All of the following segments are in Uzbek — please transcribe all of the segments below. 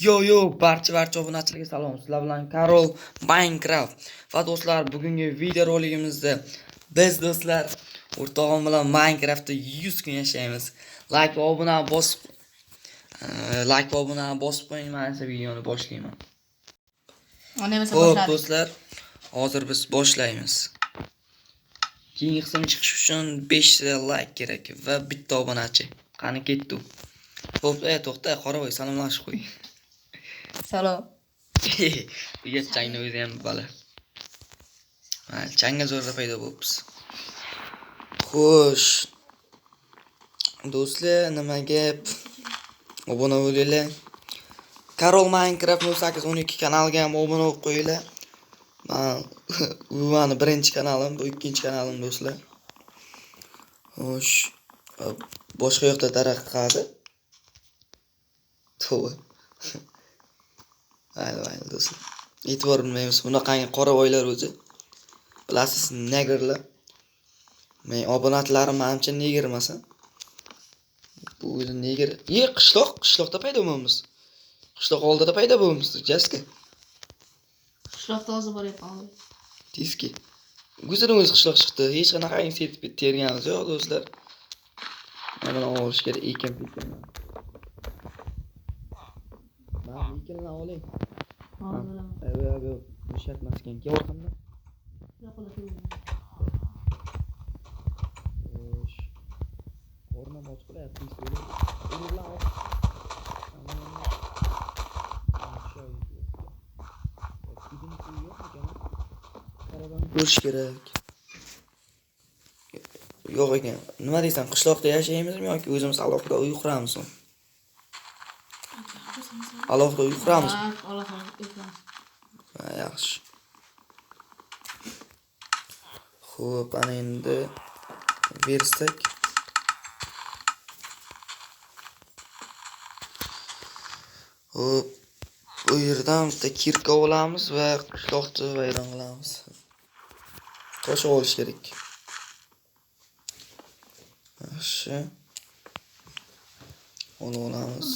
Yo barcha obunachilarga salom. Sizlar bilan Karol Minecraft. Va do'stlar, bugungi video roligimizda biz do'stlar o'rtog'im bilan Minecraftda 100 kun yashaymiz. Like va obuna bosib qo'ying, men esa videoni boshlayman. Xo'p do'stlar, hozir biz boshlaymiz. Keyingi qism chiqish uchun 5 ta like kerak va bitta obunachi. Qani ketdi. Xo'p, to'xta, Qoravoy salomlashib qo'y. Salom. Uyga changni o'zi ham bala. Changga zo'rda paydo bo'libsiz. Xo'sh. Do'stlar, nima gap? Obuna bo'linglar. Karol Minecraft 0812 kanaliga ham obuna bo'lib qo'yinglar. Bu meni birinchi kanalim, bu ikkinchi kanalim do'stlar. Xo'sh. Boshqa yoqda daraxt qadi. To'g'ri. Ayni do'stlar. E'tibor bermaymiz. Bunaqangi qoravoylar o'zi. Bilasiz, negerlar. Men obunachilarim menimcha neger emasan. Bu o'zi neger. Qishloqda paydo bo'lamiz. Qishloq oldida paydo bo'lamiz, jaska. Qishloqda hozir boryapman. Tezki. O'zidan o'zi qishloq chiqdi. Hech qanaqa setib terganimiz yo'q do'stlar. Mana olish kerak ekan. Ekinlarni oling. Yo'q, bo'shatmas ekan. Kel orqamdan. Xo'sh. O'rna bosh qilyapsiz. Ko'rish kerak. Yo'q ekan. Nima deysan? Qishloqda yashaymizmi yoki o'zimiz alohida uy quramizmi? Alohida uy quramiz. Yaxshi. Xo'p, ana endi bersak. Xo'p, bu yerdan bitta kirka olamiz va qishloqni vayron qilamiz. Qo'shib olish kerak. Yaxshi. Olamiz.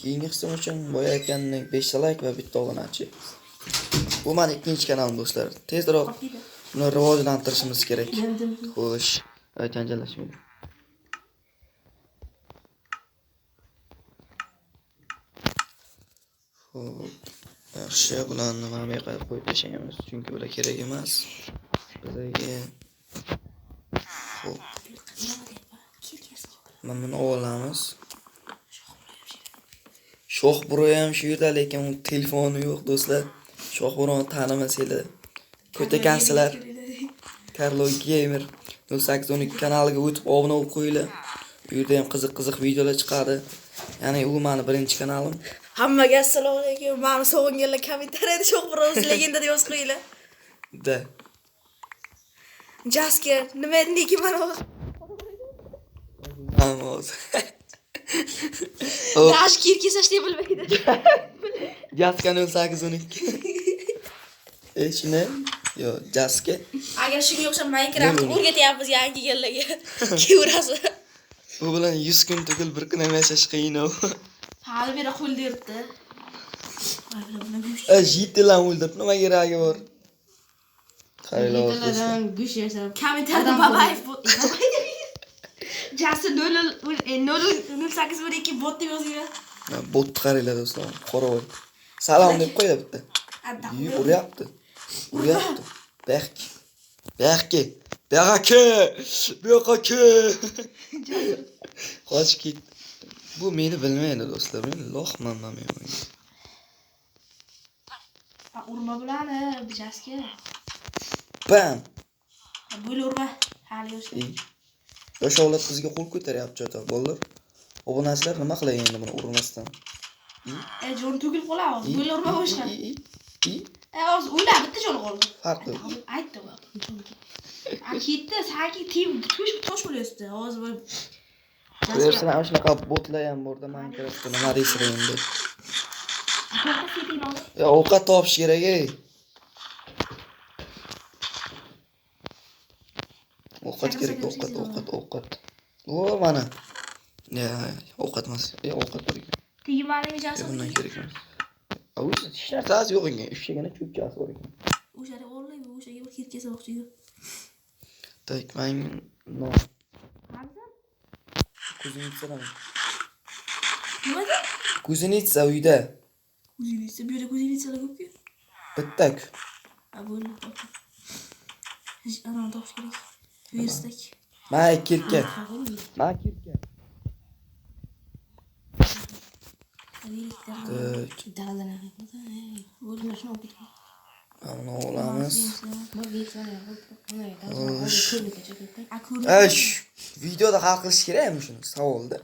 Keyingi qism uchun bo'yayotgandek 5 ta like va bitta obunachi. Bu meni ikkinchi kanalim do'stlar. Tezroq uni rivojlantirishimiz kerak. Xo'sh, janjallashmaydi. Xo'p, yaxshi, bularni mana bu yoqqa qo'yib tashlaymiz, chunki ular kerak emas bizga. Xo'p. Mana buni olamiz. Shoh buro ham shu yerda, lekin u telefoni yo'q do'stlar. Shoh buroni tanimasanglar, ko'takansizlar. Karlo Gamer 0812 kanaliga o'tib obuna bo'lib qo'yinglar. Bu yerda ham qiziq videolar chiqadi. Ya'ni u meni birinchi kanalim. Hammaga assalomu alaykum. Meni sog'inganlar kommentariyada shoh biroz legenda deb yozib qo'yinglar. Da. Jasker, nima ediki mana bu? Vamos. Dash kirkisash deb bilmaydi. Jaska 0812. Shuni? Yo, Jaska. Agar shunga o'xshab Minecraft o'rgatyapmiz yangi yillarga. Kevrasi. Bu bilan 100 kun tugul bir kun ham yashash qiyin o. Hali bera qo'l derdi. Jitilan o'ldirib nima keragi bor? Jitilan gush yasab. Kommentarda babayf bot. Jasi 00812 bot deb yozinglar. Bot qaranglar do'stlar. Qoravoy. Salom deb qo'ydi bitta. Uryapti. Berki. Qochib ket. Bu meni bilmaydi do'stlar. Men loxman men. Urma bularni, Jaska. Bam. Bo'l urma. Hali yo'q. Yosh avlod qizga qo'l ko'taryapti chota, bolalar. Obunachilar nima qilay endi buni urmasdan? Jon tugil qoladi. Bo'l urma boshqa. Hozir o'yla bitta jon qoldi. Farqi. Aytdim. Akitda saki tim tosh bo'lyapti. Hozir bu. Ko'rsan, ana shunaqa botlar ham borda Minecraftda nima deysiz endi? Ya ovqat topish kerak ey. Ovqat kerak, ovqat. O, mana. Ya, ovqat emas. Ovqat bor ekan. Tegmani ijazat. Bundan kerak emas. O'zi hech narsasi yo'q ekan. Ishligini cho'pchasi bor ekan. O'shada o'g'irlaymi? O'shaga bir kirkasa o'xshaydi. Tak, men no. Qanday? Kuznitsadan. Nimada? Kuznitsa uyda. Kuzinitsa, bu yerda kuzinitsalar ko'p-ku. Bittak. Ha, bo'ldi. Hech ana topish kerak. Verstak. Ma kirka. Ma kirka. Ana olamiz. Ash, videoda hal qilish kerakmi shuni? Savolda.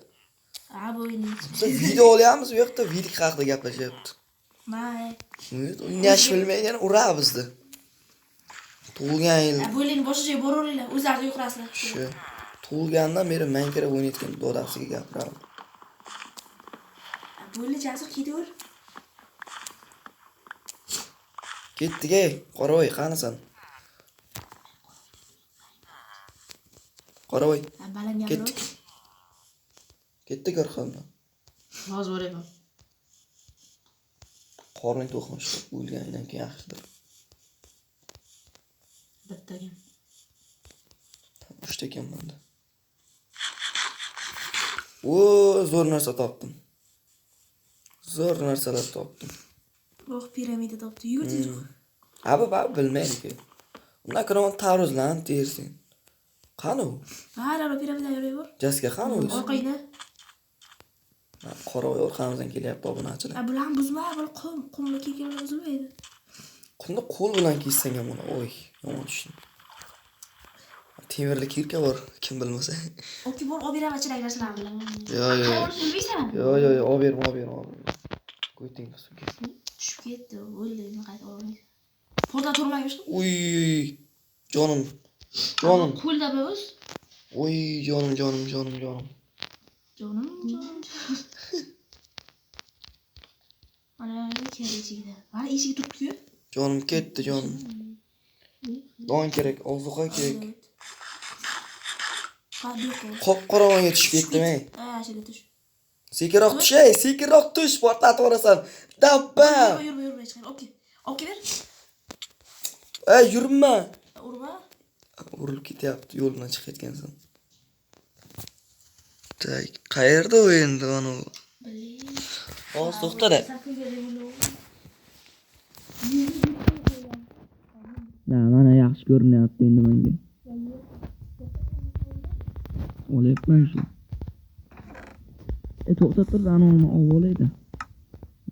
Ha, bo'ldi. Biz video olyapmiz, u yoqda video haqida gaplashyapti. May. O'ynash bilmaygan ura bizni. Tug'ilgan yil. Bo'lin boshqa joyga boraveringlar, o'zlaringiz yo'qrasizlar. Shu. Tug'ilgandan beri men kerak o'ynayotgan dodasiga gapiraman. Bo'ldi, jasur ketaver. Ketdik-ey, Qoravoy, qanasan? Qoravoy. Baland gapir. Ketdik. Ketdik orqamdan. Hozir boraman. Qorning to'qmish, o'lganidan keyin yaxshidir. Bittagan. Uchta ekan bunda. O, zo'r narsa topdim. Zo'r narsalar topdim. Voh, piramida topdi. Yurdi. Abi bilmaydi. Undan ko'ra taruzlan tersin. Qani u? Hala piramida yuraver. Jaska qani u? Orqangda. Qoravoy orqamizdan kelyapti obunachilar. Bular buzma, bu qumli kelgan buzilmaydi. Qunda qo'l bilan kessang ham uni, oy, yomon tushdi. Temirli kirka bor, kim bilmasa. Oki bor, olib beraman chirak narsalarni bilaman. Yo, olib berma. Qo'yting suvga. Tushib ketdi, o'ldi, nima qayta olmaydi. Porda turmaymish. Uy, jonim. Qo'lda biz. Uy, jonim. Jonim. Mana kelishigida. Mana eshik turibdi-ku. Jonim ketdi, jonim. Don kerak, ozuqa kerak. Qop-qorong'iga tushib ketdim-ey. Ha, shunday tush. Sekinroq tush, portlatib orasan. Dabba. Yurma, chiqar. Oki ber. Ey, yurma. Urma. Urilib ketyapti, yo'ldan chiqib ketgansan. Tak, qayerda u endi ana u? Hozir to'xtada. Mana yaxshi ko'rinyapti endi menga. Olyapman shu. To'xtab tur, ana uni olib olaydi.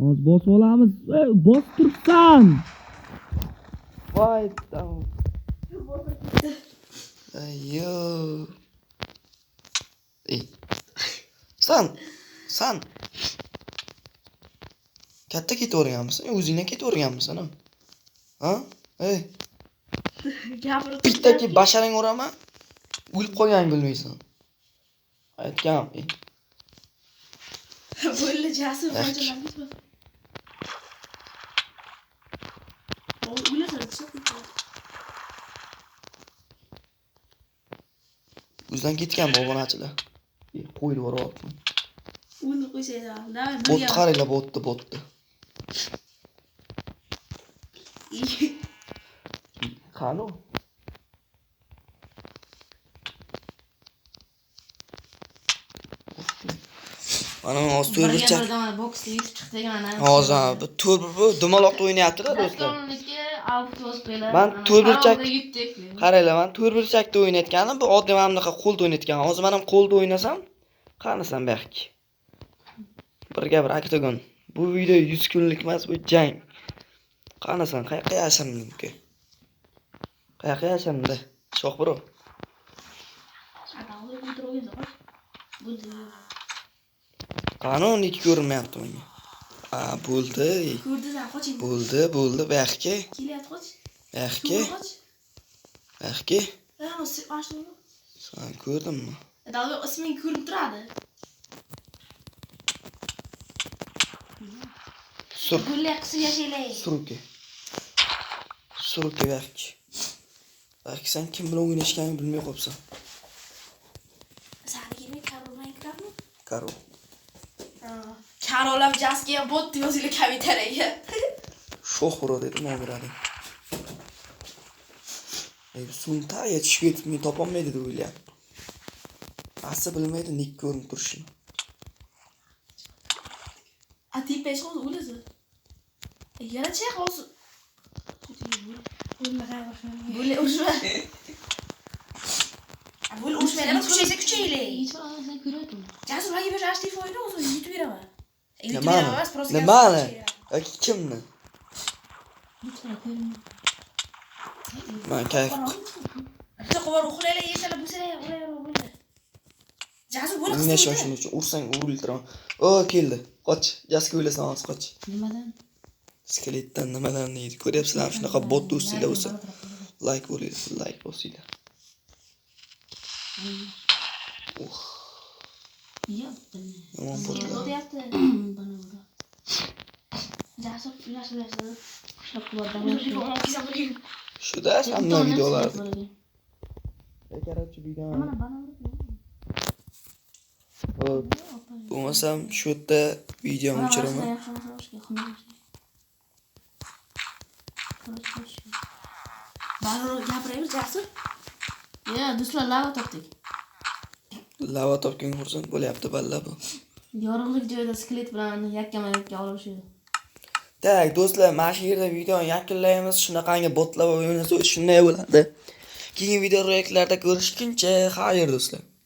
Hozir bosib olamiz. Bosib turibsan. Voy, tamam. Ayyo. San. Katta ketaverganmisan? O'zingdan ketaverganmisan? Ha? Ey. Gapirib. Bittaki basharang uraman. O'lib qolganingni bilmaysan. Aytgan. Bo'ldi, jasur qo'ychalarni. O'zdan ketgan obunachilar. Qo'yib yuboryapman. Uni qo'yishaylar. Botni qaranglar, botni. Qani? Mana hozir to'rburchak. Boksda yutib chiqdik mana. Hozir bu to'rbur dumaloqda o'ynayapti-da do'stlar. Men to'rburchak qaranglar, men to'rburchakda o'ynayotganim, bu oddiy mana bunaqa qo'lda o'ynayotgan. Hozir men ham qo'lda o'ynasam, qanasan bu yoqqa? Birga bir oktagon. Bu video 100 kunlik emas, bu jang. Qanasan, qayoqqa yashirding? Qayoqqa yashirding? Shoh bro. Qanun ikki ko'rinmayapti menga. Bo'ldi. Ko'rdisan, qoching. Bo'ldi, bu yoqqa. Kelyapti, qoch. Bu yoqqa. Mashina. Sen ko'rdingmi? Dalga isming ko'rinib turadi. Sur. Gullar qisib yashaylar. Suruki bu yoqqa. Balki sen kim bilan o'ynashganingni bilmay qolibsan. Sani kelmay Karol Minecraftmi? Karo. Karolab jaskiga bot deb yozinglar kommentariyga. Sho'x uradi dedi, nomiradi. Suvni tagiga tushib ketib, men topolmaydi deb o'ylayapti. Asli bilmaydi nik ko'rinib turishini. A ti peixe o'ylasa. Yana chex hozir. Bo'la ushma. Bo'la ushmaylar, kuchaysa kuchaylik. Jasur hagi bir ashtif o'yna o'zim yutib beraman. Nimani? Yoki kimni? Men kayf. Bitta qo'var uxlaylar, yesalar, bo'lsalar, o'laylar. Jasur bo'la qilsin. Nima shuning uchun ursang uriltiraman. O, keldi. Qoch. Jaska o'ylasan, hozir qoch. Nimadan? Skeletdan nimadan deydi. Ko'ryapsizlarmi shunaqa bot do'stinglar bo'lsa, like bo'linglar, like bosinglar. Yomon botlar. Jasur uylashib Shu dars hamma videolar. Korоче, video. Bo'lmasam shu yerda videoni o'chiraman. Balo gapiraymi Jasur? Ya, do'stlar lava topdik. Lava topgan xursand bo'lyapti balla bu. Yorug'lik joyda skelet bilan yakkama-yakka olishadi. Tak, do'stlar, mana shu yerda videoni yakunlaymiz. Shunaqangi botlar o'ynasa shunday bo'ladi. Keyingi videoroliklarda ko'rishguncha, xayr do'stlar.